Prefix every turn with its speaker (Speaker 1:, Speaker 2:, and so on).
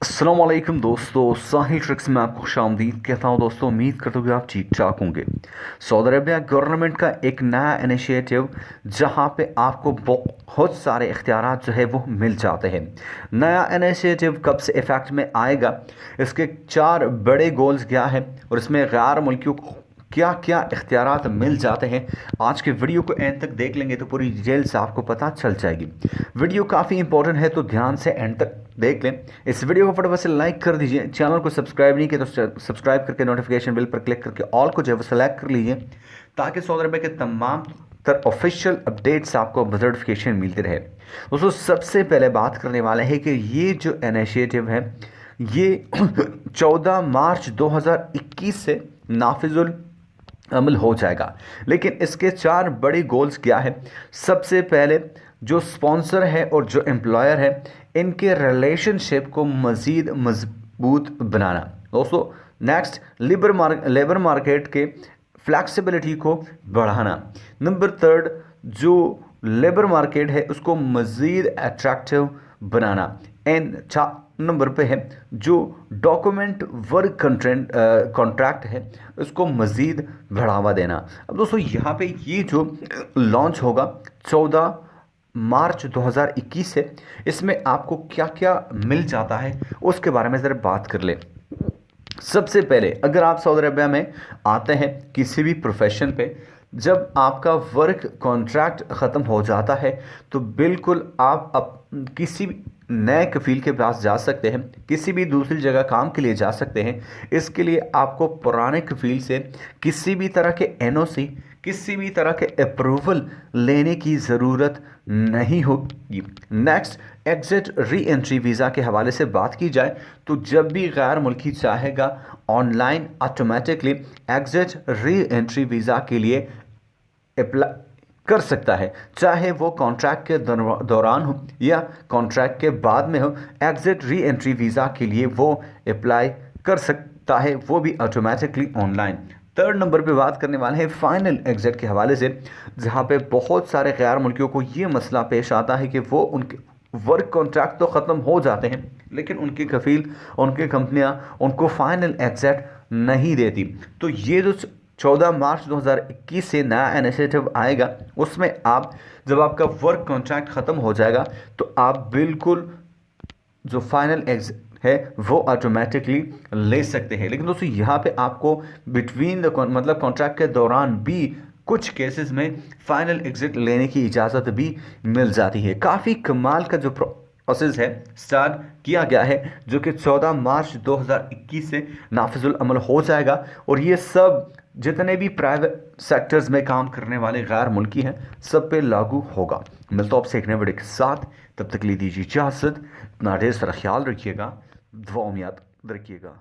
Speaker 1: अस्सलाम वालेकुम दोस्तों, साहिल ट्रिक्स में आपको खुशामदीद कहता हूँ। दोस्तों, उम्मीद करता हूँ कि आप ठीक ठाक होंगे। सऊदी अरबिया गवर्नमेंट का एक नया इनिशिएटिव जहाँ पे आपको बहुत सारे इख्तियारात जो है वो मिल जाते हैं। नया इनिशिएटिव कब से इफेक्ट में आएगा, इसके 4 बड़े गोल्स क्या हैं और इसमें गैर मुल्कियों को क्या क्या इख्तियारात मिल जाते हैं। आज के वीडियो को एंड तक देख लेंगे तो पूरी डिटेल से आपको पता चल जाएगी। वीडियो काफ़ी इंपॉर्टेंट है तो ध्यान से एंड तक देख लें। इस वीडियो को फटाफट से लाइक कर दीजिए। चैनल को सब्सक्राइब नहीं किया तो सब्सक्राइब करके नोटिफिकेशन बिल पर क्लिक करके ऑल को जो है वो सेलेक्ट कर लीजिए, ताकि सऊदी अरब के तमाम ऑफिशियल अपडेट्स आपको नोटिफिकेशन मिलते रहे। दोस्तों, सबसे पहले बात करने वाले हैं कि ये जो इनिशिएटिव है ये 14 मार्च 2021 से नाफिजुल अमल हो जाएगा। लेकिन इसके 4 बड़ी गोल्स क्या है। सबसे पहले जो स्पॉन्सर है और जो एम्प्लॉयर है, इनके रिलेशनशिप को मज़ीद मजबूत बनाना। दोस्तों, नेक्स्ट लेबर मार्केट के फ्लैक्सिबिलिटी को बढ़ाना। नंबर 3, जो लेबर मार्केट है उसको मज़ीद अट्रैक्टिव बनाना। एंड 4 नंबर पे है जो डॉक्यूमेंट वर्क कॉन्ट्रैक्ट है उसको मज़ीद बढ़ावा देना। अब दोस्तों, यहाँ पे ये जो लॉन्च होगा 14 मार्च 2021 से, इसमें आपको क्या क्या मिल जाता है उसके बारे में ज़रा बात कर ले। सबसे पहले, अगर आप सऊदी अरबिया में आते हैं किसी भी प्रोफेशन पे, जब आपका वर्क कॉन्ट्रैक्ट ख़त्म हो जाता है तो बिल्कुल आप किसी भी नए कफील के पास जा सकते हैं, किसी भी दूसरी जगह काम के लिए जा सकते हैं। इसके लिए आपको पुराने कफील से किसी भी तरह के एनओसी, किसी भी तरह के अप्रूवल लेने की ज़रूरत नहीं होगी। Next, exit re entry visa के हवाले से बात की जाए तो जब भी गैर मुल्की चाहेगा online automatically exit re entry visa के लिए अप्लाई कर सकता है, चाहे वो कॉन्ट्रैक्ट के दौरान हो या कॉन्ट्रैक्ट के बाद में हो। एग्ज़िट री एंट्री वीज़ा के लिए वो अप्लाई कर सकता है, वो भी ऑटोमेटिकली ऑनलाइन। 3rd नंबर पे बात करने वाले हैं फाइनल एग्ज़िट के हवाले से, जहाँ पे बहुत सारे गैर मुल्कियों को ये मसला पेश आता है कि वो उनके वर्क कॉन्ट्रैक्ट तो ख़त्म हो जाते हैं लेकिन उनके कफील, उनकी कंपनियाँ उनको फाइनल एग्ज़िट नहीं देती। तो ये जो 14 मार्च 2021 से नया इनिशिएटिव आएगा, उसमें आप जब आपका वर्क कॉन्ट्रैक्ट ख़त्म हो जाएगा तो आप बिल्कुल जो फाइनल एग्ज़िट है वो ऑटोमेटिकली ले सकते हैं। लेकिन दोस्तों, यहाँ पे आपको बिटवीन मतलब कॉन्ट्रैक्ट के दौरान भी कुछ केसेस में फाइनल एग्ज़िट लेने की इजाज़त भी मिल जाती है। काफ़ी कमाल का जो प्रोसेस है स्टार्ट किया गया है, जो कि 14 मार्च 2021 से नाफिजुल अमल हो जाएगा। और ये सब जितने भी प्राइवेट सेक्टर्स में काम करने वाले गैर मुल्की हैं सब पे लागू होगा। मिलता हूं आपसे एक नए वीडियो के साथ, तब तक ले दीजिए इजाज़त। अपना ढेर सारा ख्याल रखिएगा, दुआ में याद रखिएगा।